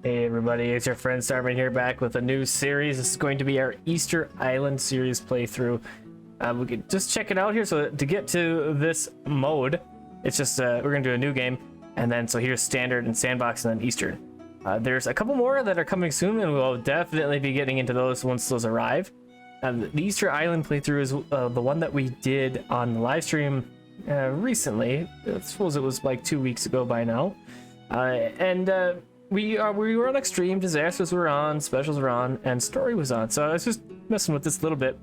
Hey everybody, it's your friend Sarmate here, back with a new series. This is going to be our Easter Island series playthrough. We can just check it out here. So to get to this mode, it's just we're gonna do a new game, and then so here's standard and sandbox and then Easter. There's a couple more that are coming soon, and we'll definitely be getting into those once those arrive. The Easter Island playthrough is the one that we did on the live stream recently. I suppose it was like 2 weeks ago by now, we were on extreme, disasters were on, specials were on, and story was on. So I was just messing with this a little bit.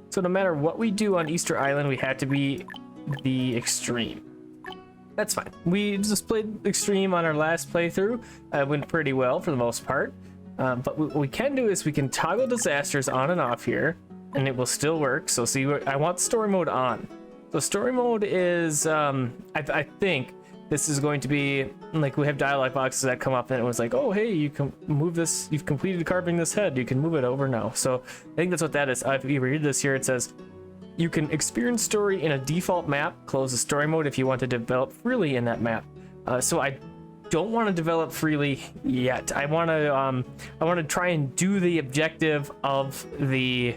So no matter what we do on Easter Island, we had to be the extreme. That's fine. We just played extreme on our last playthrough. It went pretty well for the most part. But what we can do is we can toggle disasters on and off here, and it will still work. So see, I want story mode on. So story mode is, I think this is going to be like, we have dialogue boxes that come up and it was like, oh hey, you can move this, you've completed carving this head, you can move it over now. So I think that's what that is. If you read this here, it says you can experience story in a default map, close the story mode if you want to develop freely in that map. So I don't want to develop freely yet. I want to try and do the objective of the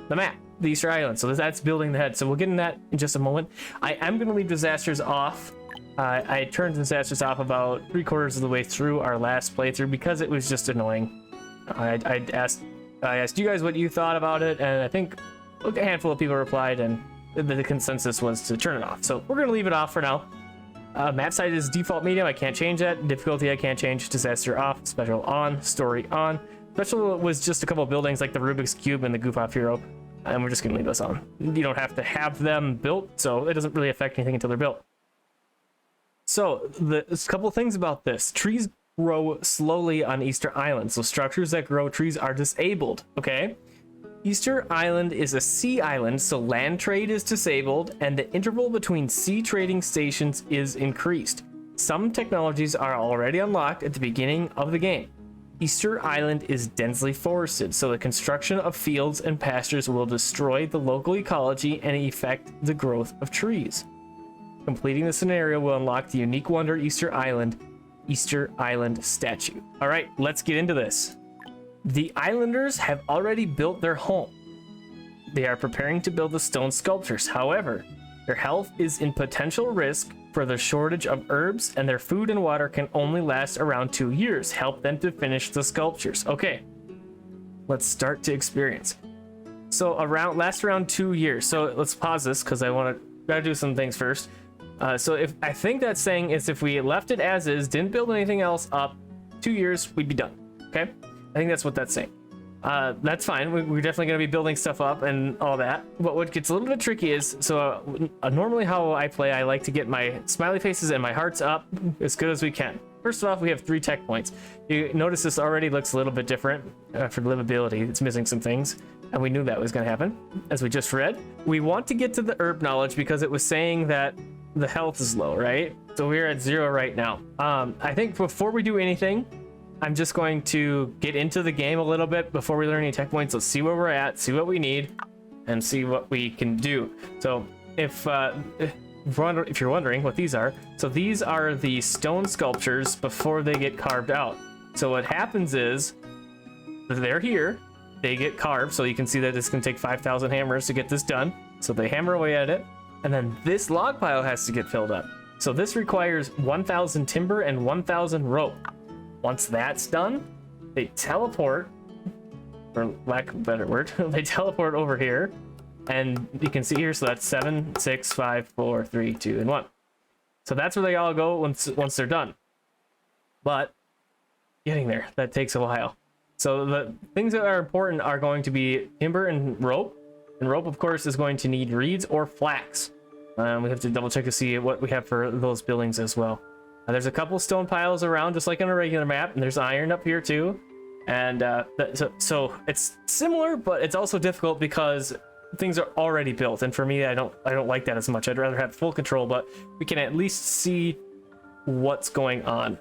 map, the Easter Island. So that's building the head. So we'll get in that in just a moment. I am going to leave disasters off. I turned disasters off about 3/4 of the way through our last playthrough because it was just annoying. I asked you guys what you thought about it, and I think a handful of people replied, and the consensus was to turn it off. So we're gonna leave it off for now. Map size is default medium. I can't change that. Difficulty I can't change. Disaster off. Special on. Story on. Special was just a couple of buildings like the Rubik's Cube and the Goof Off Hero, and we're just gonna leave those on. You don't have to have them built, so it doesn't really affect anything until they're built. So there's a couple of things about this. Trees grow slowly on Easter Island, so structures that grow trees are disabled, okay? Easter Island is a sea island, so land trade is disabled, and the interval between sea trading stations is increased. Some technologies are already unlocked at the beginning of the game. Easter Island is densely forested, so the construction of fields and pastures will destroy the local ecology and affect the growth of trees. Completing the scenario will unlock the unique wonder Easter Island statue. All right, let's get into this. The islanders have already built their home. They are preparing to build the stone sculptures. However, their health is in potential risk for the shortage of herbs, and their food and water can only last around 2 years. Help them to finish the sculptures. Okay, let's start to experience. So last around 2 years. So let's pause this because gotta do some things first. So if I think that's saying is if we left it as is, didn't build anything else up, 2 years, we'd be done. Okay, I think that's what that's saying. That's fine. We're definitely going to be building stuff up and all that. But what gets a little bit tricky is, so normally how I play, I like to get my smiley faces and my hearts up as good as we can. First off, we have 3 tech points. You notice this already looks a little bit different for livability. It's missing some things, and we knew that was going to happen, as we just read. We want to get to the herb knowledge because it was saying that the health is low, right? So we're at 0 right now. I think before we do anything, I'm just going to get into the game a little bit before we learn any tech points. Let's see where we're at, see what we need, and see what we can do. So if you're wondering what these are, so these are the stone sculptures before they get carved out. So what happens is they're here, they get carved, so you can see that this can take 5,000 hammers to get this done. So they hammer away at it, and then this log pile has to get filled up. So this requires 1,000 timber and 1,000 rope. Once that's done, they teleport, for lack of a better word, they teleport over here, and you can see here, so that's 7, 6, 5, 4, 3, 2, and 1. So that's where they all go once they're done. But getting there, that takes a while. So the things that are important are going to be timber and rope. And rope, of course, is going to need reeds or flax. We have to double check to see what we have for those buildings as well. There's a couple stone piles around, just like on a regular map, and there's iron up here too. And so it's similar, but it's also difficult because things are already built. And for me, I don't like that as much. I'd rather have full control, but we can at least see what's going on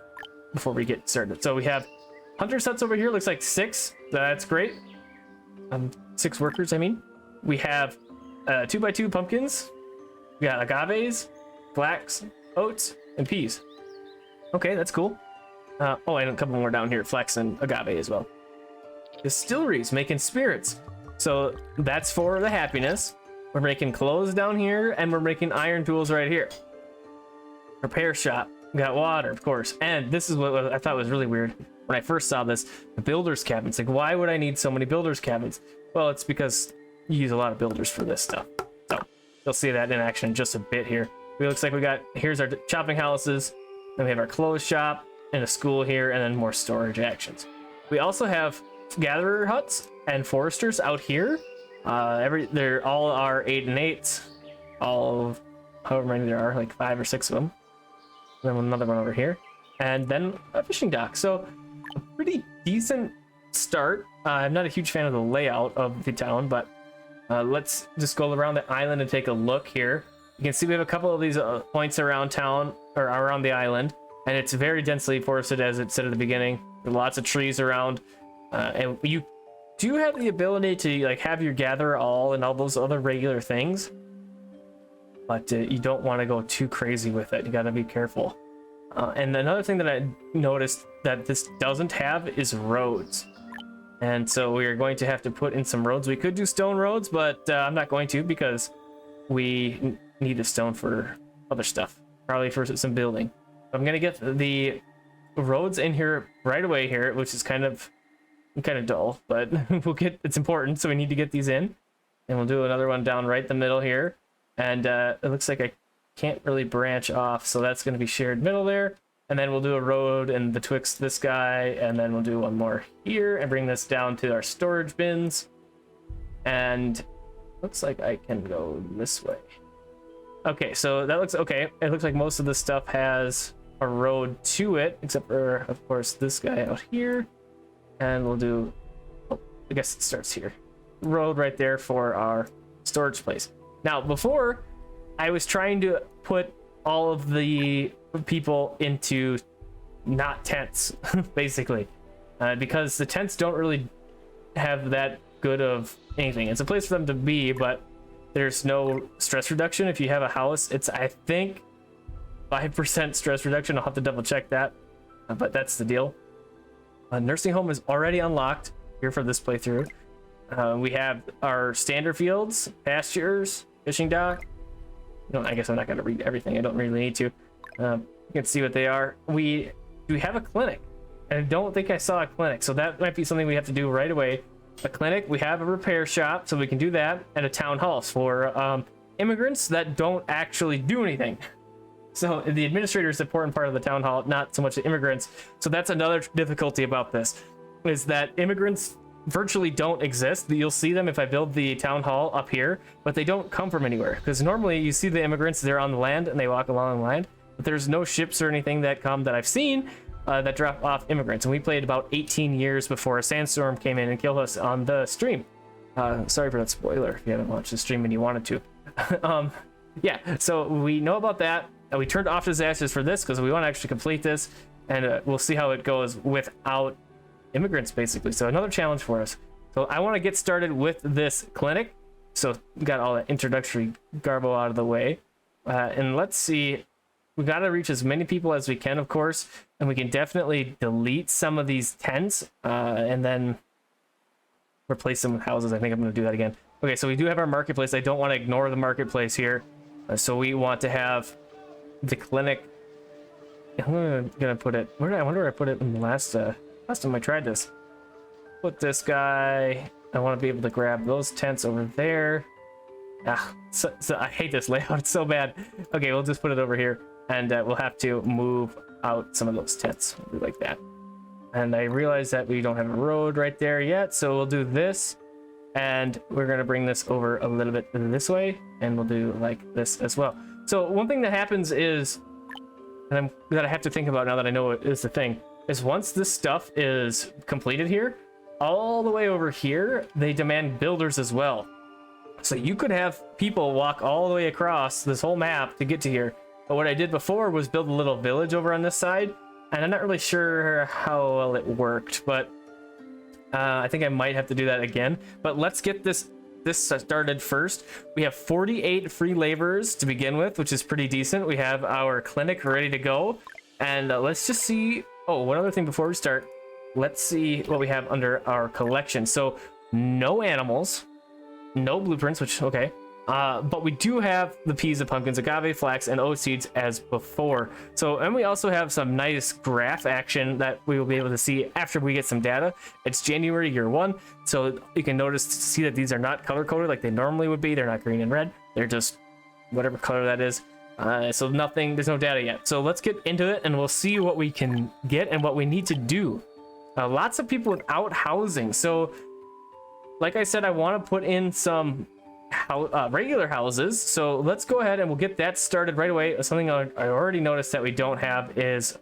before we get started. So we have hunter sets over here. Looks like 6. That's great. 6 workers, I mean. We have 2x2 pumpkins. We got agaves, flax, oats, and peas. Okay, that's cool. Oh, and a couple more down here, flax and agave as well. Distilleries making spirits, so that's for the happiness. We're making clothes down here, and we're making iron tools right here. Repair shop, we got water, of course. And this is what I thought was really weird when I first saw this: the builders cabins. Like, why would I need so many builders cabins? Well, it's because you use a lot of builders for this stuff. So you'll see that in action just a bit here. It looks like we got, here's our chopping houses, then we have our clothes shop and a school here, and then more storage actions. We also have gatherer huts and foresters out here. They're all are 8 and 8, all of however many there are, like 5 or 6 of them. And then another one over here, and then a fishing dock. So a pretty decent start. I'm not a huge fan of the layout of the town, but let's just go around the island and take a look here. You can see we have a couple of these points around town, or around the island, and it's very densely forested, as it said at the beginning. There are lots of trees around, and you do have the ability to like have your gather all and all those other regular things, but you don't want to go too crazy with it. You got to be careful. And another thing that I noticed that this doesn't have is roads. And so we are going to have to put in some roads. We could do stone roads, but I'm not going to, because we need the stone for other stuff, probably for some building. I'm going to get the roads in here right away here, which is kind of dull, but it's important, so we need to get these in. And we'll do another one down right the middle here. And it looks like I can't really branch off, so that's going to be shared middle there. And then we'll do a road in betwixt this guy, and then we'll do one more here and bring this down to our storage bins. And looks like I can go this way. Okay, so that looks okay. It looks like most of this stuff has a road to it, except for, of course, this guy out here. And we'll do, oh, I guess it starts here. Road right there for our storage place. Now, before, I was trying to put all of the people into not tents, basically, because the tents don't really have that good of anything. It's a place for them to be, but there's no stress reduction. If you have a house, it's, I think, 5% stress reduction. I'll have to double check that, but that's the deal. Nursing home is already unlocked here for this playthrough. We have our standard fields, pastures, fishing dock. No, I guess I'm not going to read everything. I don't really need to. You can see what they are. We have a clinic, and I don't think I saw a clinic, so that might be something we have to do right away. A clinic. We have a repair shop, so we can do that, and a town hall for immigrants that don't actually do anything. So the administrator is the important part of the town hall, not so much the immigrants. So that's another difficulty about this, is that immigrants virtually don't exist. You'll see them if I build the town hall up here, but they don't come from anywhere, because normally you see the immigrants, they're on the land and they walk along the land, but there's no ships or anything that come that I've seen that drop off immigrants. And we played about 18 years before a sandstorm came in and killed us on the stream. Sorry for that spoiler if you haven't watched the stream and you wanted to. Yeah, so we know about that. We turned off disasters for this because we want to actually complete this, and we'll see how it goes without immigrants, basically. So another challenge for us. So I want to get started with this clinic. So we got all that introductory garbo out of the way, and let's see. We got to reach as many people as we can, of course, and we can definitely delete some of these tents and then replace them with houses. I think I'm going to do that again. Okay, so we do have our marketplace. I don't want to ignore the marketplace here, so we want to have the clinic. I'm gonna put it where I wonder where I put it in the last time I tried this. Put this guy. I want to be able to grab those tents over there. So I hate this layout. It's so bad. Okay, we'll just put it over here, and we'll have to move out some of those tents. We'll do like that. And I realize that we don't have a road right there yet, so we'll do this, and we're gonna bring this over a little bit this way, and we'll do like this as well. So one thing that happens is, and that I have to think about now that I know it is the thing, is once this stuff is completed here, all the way over here, they demand builders as well. So you could have people walk all the way across this whole map to get to here. But what I did before was build a little village over on this side, and I'm not really sure how well it worked, but I think I might have to do that again. But let's get this started first. We have 48 free laborers to begin with, which is pretty decent. We have our clinic ready to go, and let's just see Oh, one other thing before we start, let's see what we have under our collection. So no animals, no blueprints, which, okay. But we do have the peas, the pumpkins, agave, flax, and oat seeds as before. So, and we also have some nice graph action that we will be able to see after we get some data. It's January year 1, so you can notice to see that these are not color coded like they normally would be. They're not green and red. They're just whatever color that is. So nothing, there's no data yet. So let's get into it and we'll see what we can get and what we need to do. Lots of people without housing. So like I said, I want to put in some regular houses. So let's go ahead and we'll get that started right away. Something I already noticed that we don't have is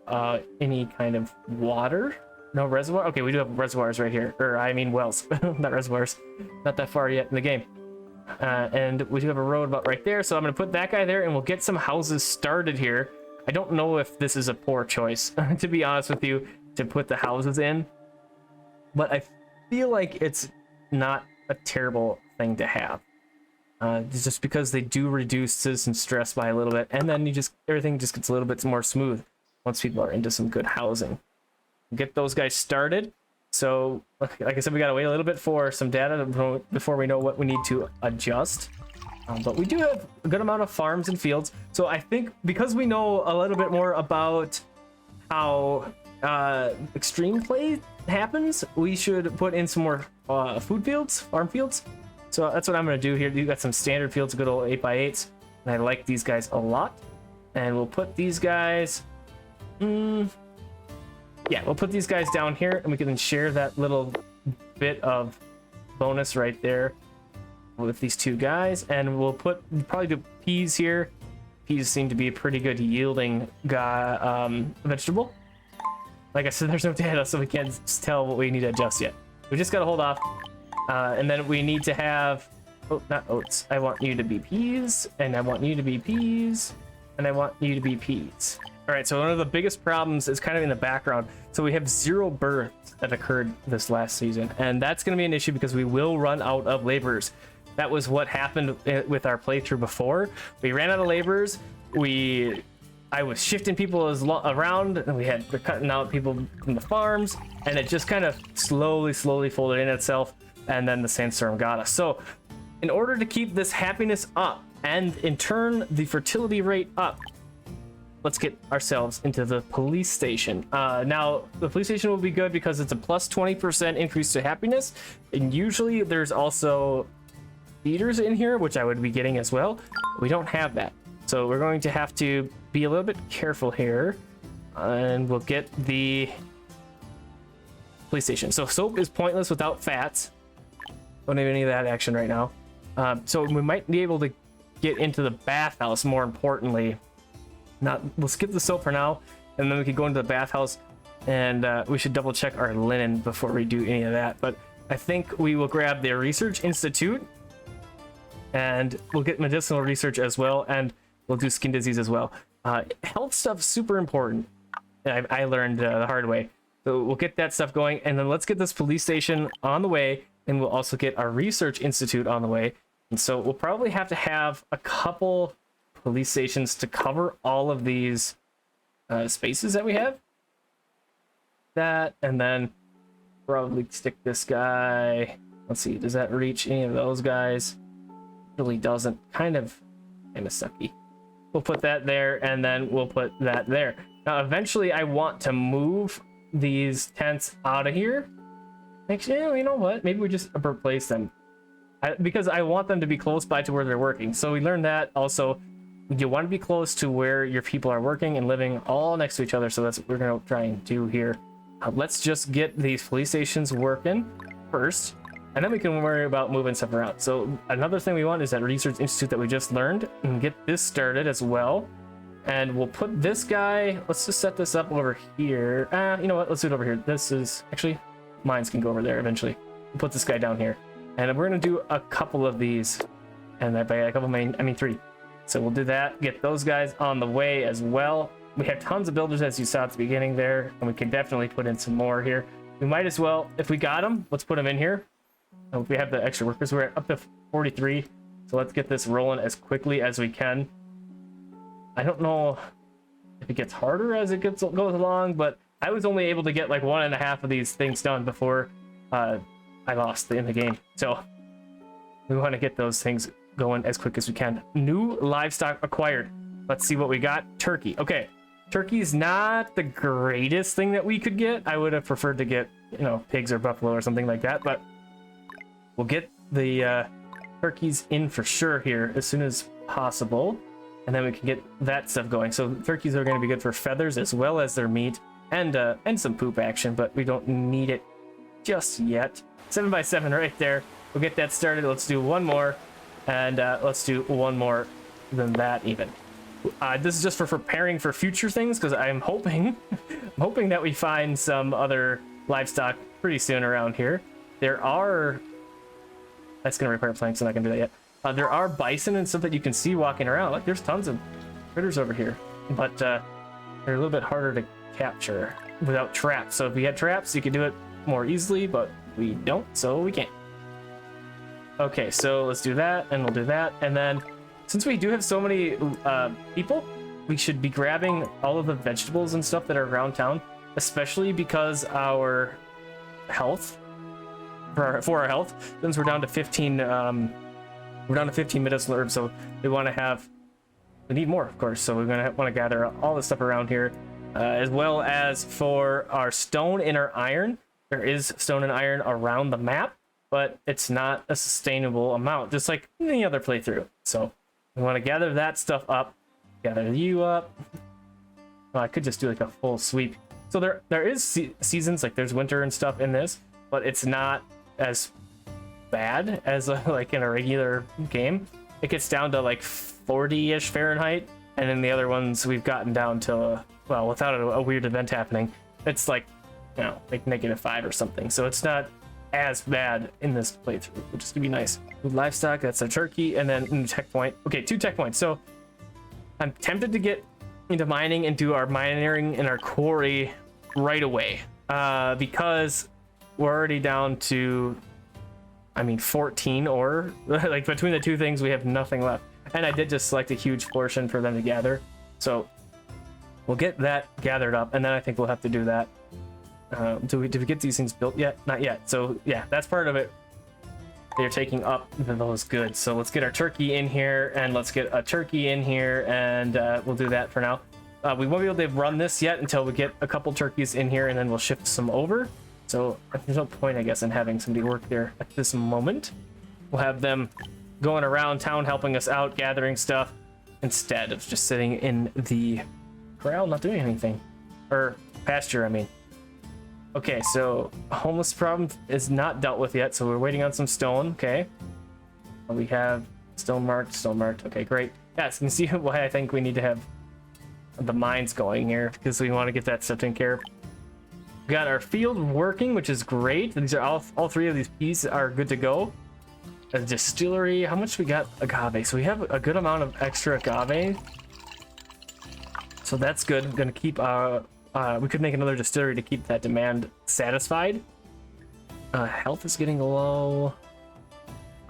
any kind of water. No reservoir. Okay, we do have reservoirs right here, or I mean wells, not reservoirs. Not that far yet in the game. And we do have a road about right there, so I'm going to put that guy there and we'll get some houses started here. I don't know if this is a poor choice, to be honest with you, to put the houses in, but I feel like it's not a terrible thing to have. Just because they do reduce citizen stress by a little bit, and then everything just gets a little bit more smooth once people are into some good housing. Get those guys started. So, like I said, we gotta wait a little bit for some data before we know what we need to adjust. But we do have a good amount of farms and fields. So I think because we know a little bit more about how extreme play happens, we should put in some more farm fields. So that's what I'm gonna do here. You got some standard fields, good old 8x8s, and I like these guys a lot. And we'll put these guys. Yeah, we'll put these guys down here and we can share that little bit of bonus right there with these two guys. And we'll probably do peas here. Peas seem to be a pretty good yielding vegetable. Like I said, there's no data, so we can't tell what we need to adjust yet. We just gotta hold off. And then we need to have, oh, not oats. I want you to be peas, and I want you to be peas, and I want you to be peas. All right, so one of the biggest problems is kind of in the background. So we have 0 births that occurred this last season, and that's going to be an issue because we will run out of laborers. That was what happened with our playthrough before. We ran out of laborers. I was shifting people around, and we're cutting out people from the farms, and it just kind of slowly folded in itself, and then the sandstorm got us. So in order to keep this happiness up, and in turn the fertility rate up, let's get ourselves into the police station. Now, the police station will be good because it's a plus 20% increase to happiness. And usually there's also feeders in here, which I would be getting as well. We don't have that. So we're going to have to be a little bit careful here. And we'll get the police station. So soap is pointless without fats. Don't have any of that action right now. So we might be able to get into the bathhouse, more importantly. We'll skip the soap for now, and then we can go into the bathhouse, and we should double check our linen before we do any of that. But I think we will grab the Research Institute, and we'll get medicinal research as well, and we'll do skin disease as well. Health stuff super important. I learned the hard way. So we'll get that stuff going, and then let's get this police station on the way, and we'll also get our Research Institute on the way. And so we'll probably have to have a couple police stations to cover all of these spaces that we have. That, and then probably stick this guy. Let's see, does that reach any of those guys? Really doesn't. Kind of sucky. We'll put that there, and then we'll put that there. Now, eventually, I want to move these tents out of here. Actually, you know what? Maybe we just replace them. Because I want them to be close by to where they're working. So we learned that also. You want to be close to where your people are working and living all next to each other. So that's what we're going to try and do here. Let's just get these police stations working first, and then we can worry about moving stuff around. So another thing we want is that Research Institute that we just learned, and get this started as well. And we'll put this guy, let's just set this up over here. You know what? Let's do it over here. This is actually, mines can go over there eventually. We'll put this guy down here. And we're going to do a couple of these. And by a couple, I mean 3. So we'll do that, get those guys on the way as well. We have tons of builders, as you saw at the beginning there, and we can definitely put in some more here. We might as well, if we got them, let's put them in here. If we have the extra workers, we're up to 43, so let's get this rolling as quickly as we can. I don't know if it gets harder as it goes along, but I was only able to get like 1.5 of these things done before I lost in the game. So we want to get those things going as quick as we can. New livestock acquired. Let's see what we got. Turkey. Okay, turkey's not the greatest thing that we could get. I would have preferred to get, you know, pigs or buffalo or something like that, but we'll get the turkeys in for sure here as soon as possible, and then we can get that stuff going. So turkeys are going to be good for feathers as well as their meat and some poop action, but we don't need it just yet. 7x7 right there. We'll get that started. Let's do one more, and let's do one more than that even. This is just for preparing for future things, because I'm hoping that we find some other livestock pretty soon around here. There are... That's going to require planks. I'm not going to do that yet. There are bison and stuff that you can see walking around. Like, there's tons of critters over here, but they're a little bit harder to capture without traps. So if we had traps, you could do it more easily, but we don't, so we can't. Okay, so let's do that, and we'll do that, and then since we do have so many people, we should be grabbing all of the vegetables and stuff that are around town, especially because our health, for our health, since we're down to 15 medicinal herbs, so we need more, of course. So we're gonna want to gather all this stuff around here, as well as for our stone and our iron. There is stone and iron around the map, but it's not a sustainable amount, just like any other playthrough. So we want to gather that stuff up, gather you up. Well, I could just do like a full sweep. So there is seasons, like there's winter and stuff in this, but it's not as bad as like in a regular game. It gets down to like 40-ish Fahrenheit, and then the other ones we've gotten down to, well, without a weird event happening, it's like, you know, like -5 or something. So it's not as bad in this playthrough, which is gonna be nice. Livestock, that's a turkey, and then tech point. Okay, 2 tech points. So I'm tempted to get into mining and do our mining in our quarry right away, because we're already down to, I mean, 14 ore. Like between the two things, we have nothing left. And I did just select a huge portion for them to gather, so we'll get that gathered up, and then I think we'll have to do that. Did we get these things built yet? Not yet. So yeah, that's part of it. They're taking up those goods. So let's get our turkey in here, and let's get a turkey in here, and we'll do that for now. We won't be able to run this yet until we get a couple turkeys in here, and then we'll shift some over. So there's no point, I guess, in having somebody work there at this moment. We'll have them going around town helping us out, gathering stuff, instead of just sitting in the corral not doing anything. Or pasture, I mean. Okay, so homeless problem is not dealt with yet, so we're waiting on some stone. Okay, we have stone marked. Okay, great. Yeah, so you can see why I think we need to have the mines going here, because we want to get that stuff taken care of. We got our field working, which is great. These are all 3 of these pieces are good to go. A distillery. How much we got? Agave. So we have a good amount of extra agave, so that's good. I'm gonna keep we could make another distillery to keep that demand satisfied. Health is getting low.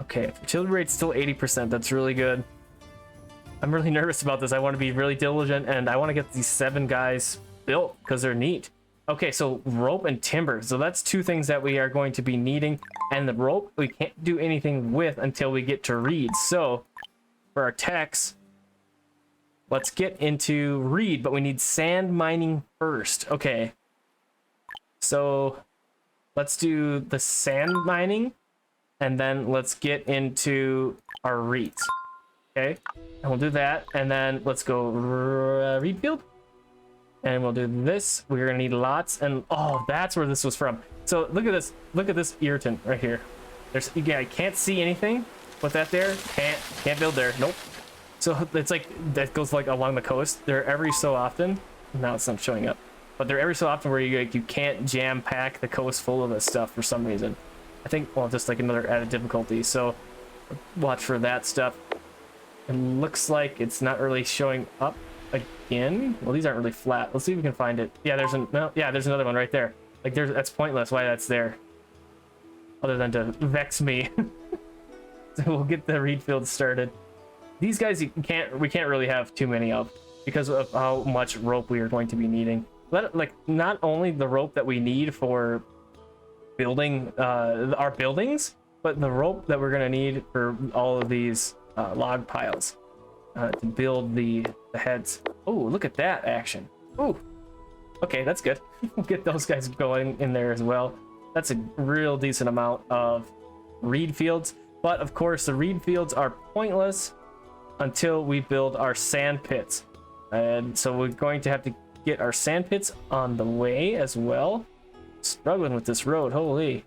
Okay, fertility rate's still 80%. That's really good. I'm really nervous about this. I want to be really diligent, and I want to get these 7 guys built because they're neat. Okay, so rope and timber. So that's 2 things that we are going to be needing, and the rope we can't do anything with until we get to reed. So for our techs, let's get into reed, but we need sand mining first. Okay, so let's do the sand mining, and then let's get into our reeds. Okay, and we'll do that, and then let's go reed field, and we'll do this. We're gonna need lots, and oh, that's where this was from. So look at this irritant right here. Yeah, I can't see anything with that there. Can't build there. Nope. So it's like that goes like along the coast. They're every so often. Now it's not showing up, but they're every so often where you can't jam pack the coast full of this stuff for some reason. I think, well, just like another added difficulty. So watch for that stuff. It looks like it's not really showing up again. Well, these aren't really flat. Let's see if we can find it. Yeah, there's another one right there. Like that's pointless why that's there, other than to vex me. So we'll get the reed field started. These guys we can't really have too many of because of how much rope we are going to be needing. like not only the rope that we need for building our buildings, but the rope that we're gonna need for all of these log piles to build the heads. Oh, look at that action. Oh, okay, that's good. We'll get those guys going in there as well. That's a real decent amount of reed fields, but of course the reed fields are pointless until we build our sand pits, and so we're going to have to get our sand pits on the way as well. Struggling with this road, holy.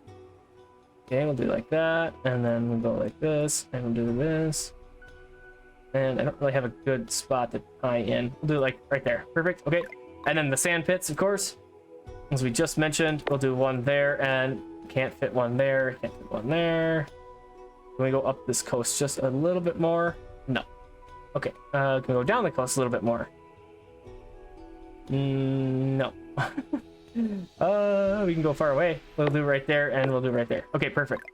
Okay, we'll do like that, and then we'll go like this, and we'll do this. And I don't really have a good spot to tie in. We'll do it like right there. Perfect. Okay. And then the sand pits, of course, as we just mentioned, we'll do one there, and can't fit one there, can't fit one there. Can we go up this coast just a little bit more? No. Okay. Can we go down the coast a little bit more? No. We can go far away. We'll do right there, and we'll do right there. Okay, perfect.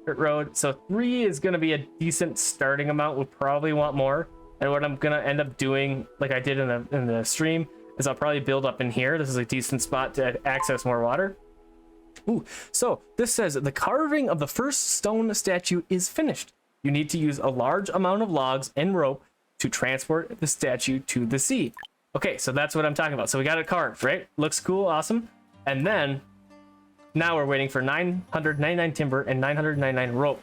Dirt road. So 3 is going to be a decent starting amount. We'll probably want more. And what I'm going to end up doing, like I did in the stream, is I'll probably build up in here. This is a decent spot to access more water. Ooh, so this says the carving of the first stone statue is finished. You need to use a large amount of logs and rope to transport the statue to the sea. Okay, so that's what I'm talking about. So we got it carved, right? Looks cool, awesome. And then now we're waiting for 999 timber and 999 rope.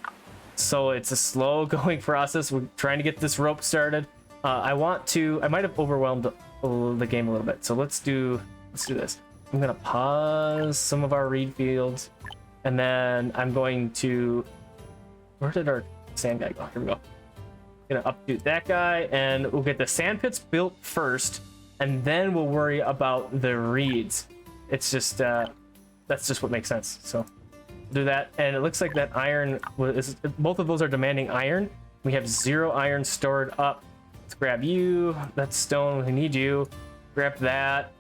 So it's a slow going process. We're trying to get this rope started. I might have overwhelmed the game a little bit. So let's do this. I'm gonna pause some of our reed fields, and then I'm going to, where did our sand guy go? Here we go. Gonna updo that guy, and we'll get the sand pits built first, and then we'll worry about the reeds. It's just that's just what makes sense. So do that. And it looks like that iron was, both of those are demanding iron. We have 0 iron stored up. Let's grab you. That's stone. We need you. Grab that.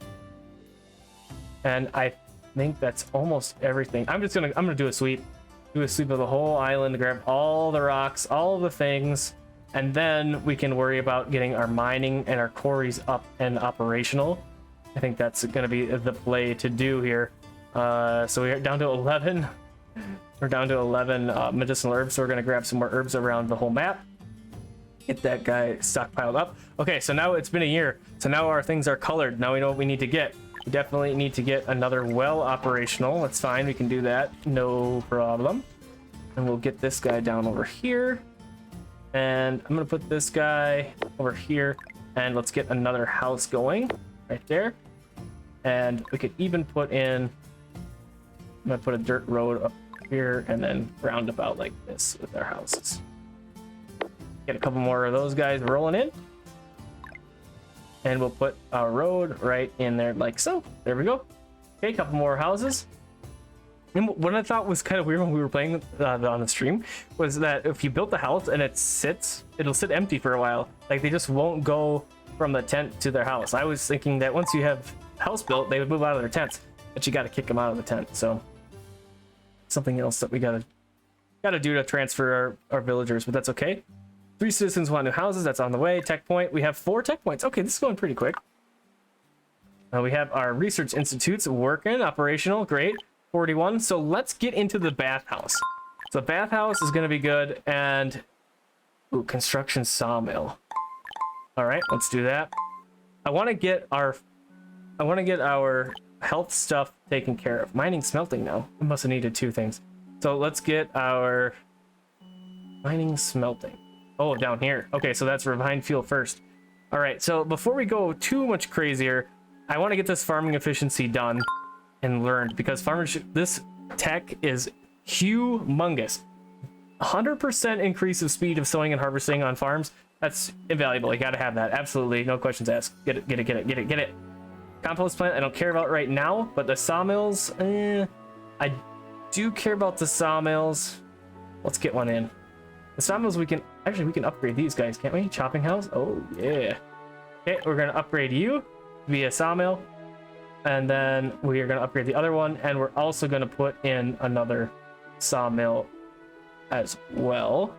And I think that's almost everything. I'm gonna do a sweep. Do a sweep of the whole island, grab all the rocks, all the things, and then we can worry about getting our mining and our quarries up and operational. I think that's gonna be the play to do here. So we're down to 11. We're down to 11 medicinal herbs, so we're gonna grab some more herbs around the whole map. Get that guy stockpiled up. Okay, so now it's been a year. So now our things are colored. Now we know what we need to get. We definitely need to get another well operational. That's fine, we can do that, no problem. And we'll get this guy down over here. And I'm gonna put this guy over here, and let's get another house going right there. And we could even put in, I'm gonna put a dirt road up here and then roundabout like this with our houses. Get a couple more of those guys rolling in. And we'll put our road right in there like so. There we go. Okay, a couple more houses. And what I thought was kind of weird when we were playing on the stream was that if you built the house and it'll sit empty for a while. Like they just won't go from the tent to their house. I was thinking that once you have house built, they would move out of their tents, but you got to kick them out of the tent. So something else that we gotta do to transfer our villagers, but that's okay. 3 citizens want new houses. That's on the way. Tech point. We have 4 tech points. Okay, this is going pretty quick. We have our research institutes working, operational. Great. 41. So let's get into the bathhouse. So bathhouse is going to be good. And ooh, construction sawmill. All right, let's do that. I want to get our health stuff taken care of. Mining, smelting now. I must have needed 2 things. So let's get our mining, smelting. Oh, down here. Okay, so that's refined fuel first. All right, so before we go too much crazier, I want to get this farming efficiency done and learned, because this tech is humongous. 100% increase of speed of sowing and harvesting on farms. That's invaluable. You got to have that. Absolutely. No questions asked. Get it. Compost plant, I don't care about right now, but the sawmills, I do care about the sawmills. Let's get one in. The sawmills, we can upgrade these guys, can't we? Chopping house. Oh yeah. Okay, we're gonna upgrade you via sawmill, and then we are gonna upgrade the other one, and we're also gonna put in another sawmill as well.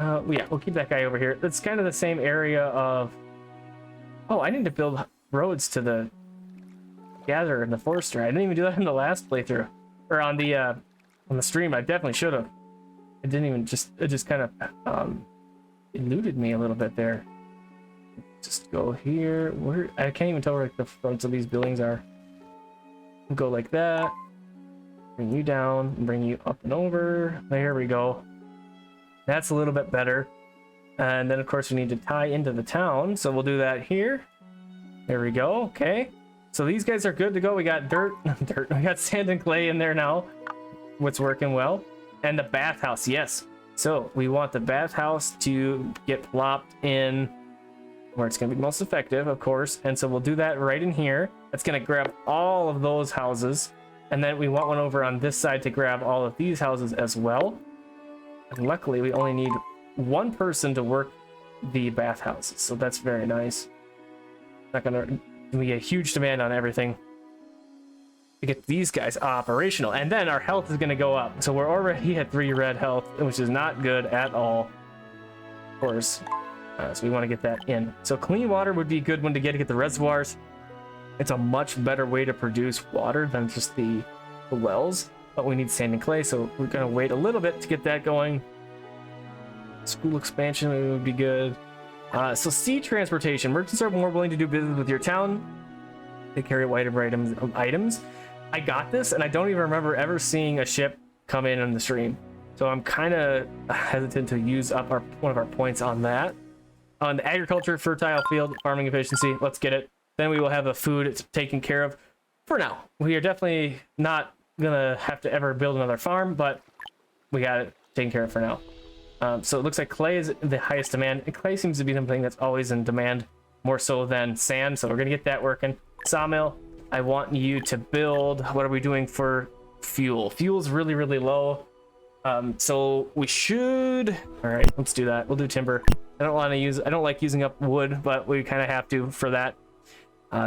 Yeah, we'll keep that guy over here. It's kind of the same area of. Oh, I need to build roads to the gatherer and the forester. I didn't even do that in the last playthrough, or on the stream. I definitely should have. It didn't even it just kind of eluded me a little bit there. Just go here. Where I can't even tell where like, the fronts of these buildings are. Go like that. Bring you down. Bring you up and over. There we go. That's a little bit better. And then of course we need to tie into the town, so we'll do that here. There we go. Okay. So these guys are good to go. We got dirt. We got sand and clay in there now. What's working well. And the bathhouse, yes. So we want the bathhouse to get plopped in where it's going to be most effective, of course. And so we'll do that right in here. That's going to grab all of those houses. And then we want one over on this side to grab all of these houses as well. And luckily, we only need one person to work the bathhouses. So that's very nice. Not going to be a huge demand on everything to get these guys operational. And then our health is going to go up. So we're already at 3 red health, which is not good at all. Of course. So we want to get that in. So clean water would be a good one to get the reservoirs. It's a much better way to produce water than just the wells. But we need sand and clay, so we're going to wait a little bit to get that going. School expansion would be good. So sea transportation. Merchants are more willing to do business with your town. They carry a wide variety of items. I got this, and I don't even remember ever seeing a ship come in on the stream. So I'm kind of hesitant to use up one of our points on that. On the agriculture, fertile field, farming efficiency, let's get it. Then we will have the food taken care of for now. We are definitely not gonna have to ever build another farm, but we got it taken care of for now. So it looks like clay is the highest demand. And clay seems to be something that's always in demand, more so than sand. So we're gonna get that working. Sawmill, I want you to build. What are we doing for fuel? Fuel's really, really low. So we should. All right, let's do that. We'll do timber. I don't like using up wood, but we kind of have to for that.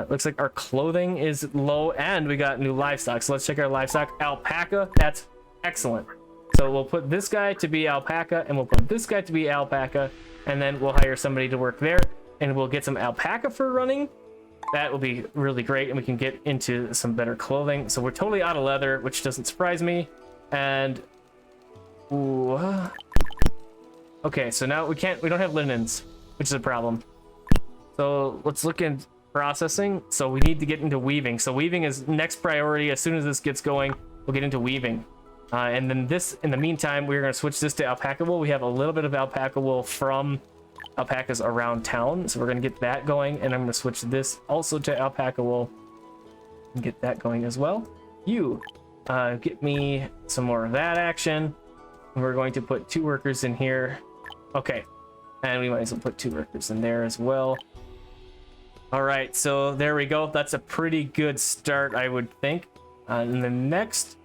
Looks like our clothing is low, and we got new livestock. So let's check our livestock. Alpaca, that's excellent. So we'll put this guy to be alpaca, and we'll put this guy to be alpaca, and then we'll hire somebody to work there, and we'll get some alpaca for running. That will be really great, and we can get into some better clothing. So we're totally out of leather, which doesn't surprise me. And ooh, okay, so now we don't have linens, which is a problem. So let's look in processing. So we need to get into weaving. So weaving is next priority. As soon as this gets going, we'll get into weaving. And then this, in the meantime, we're going to switch this to alpaca wool. We have a little bit of alpaca wool from alpacas around town. So we're going to get that going. And I'm going to switch this also to alpaca wool and get that going as well. You get me some more of that action. We're going to put 2 workers in here. Okay. And we might as well put 2 workers in there as well. All right. So there we go. That's a pretty good start, I would think. And the next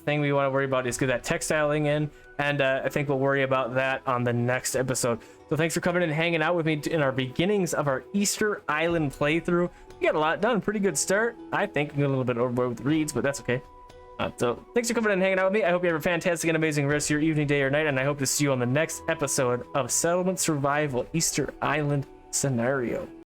thing we want to worry about is get that textiling in, and I think we'll worry about that on the next episode. So thanks for coming and hanging out with me in our beginnings of our Easter Island playthrough. We got a lot done. Pretty good start, I think. A little bit overboard with the reads, but that's okay. So thanks for coming and hanging out with me. I hope you have a fantastic and amazing rest of your evening, day, or night, and I hope to see you on the next episode of Settlement Survival Easter Island Scenario.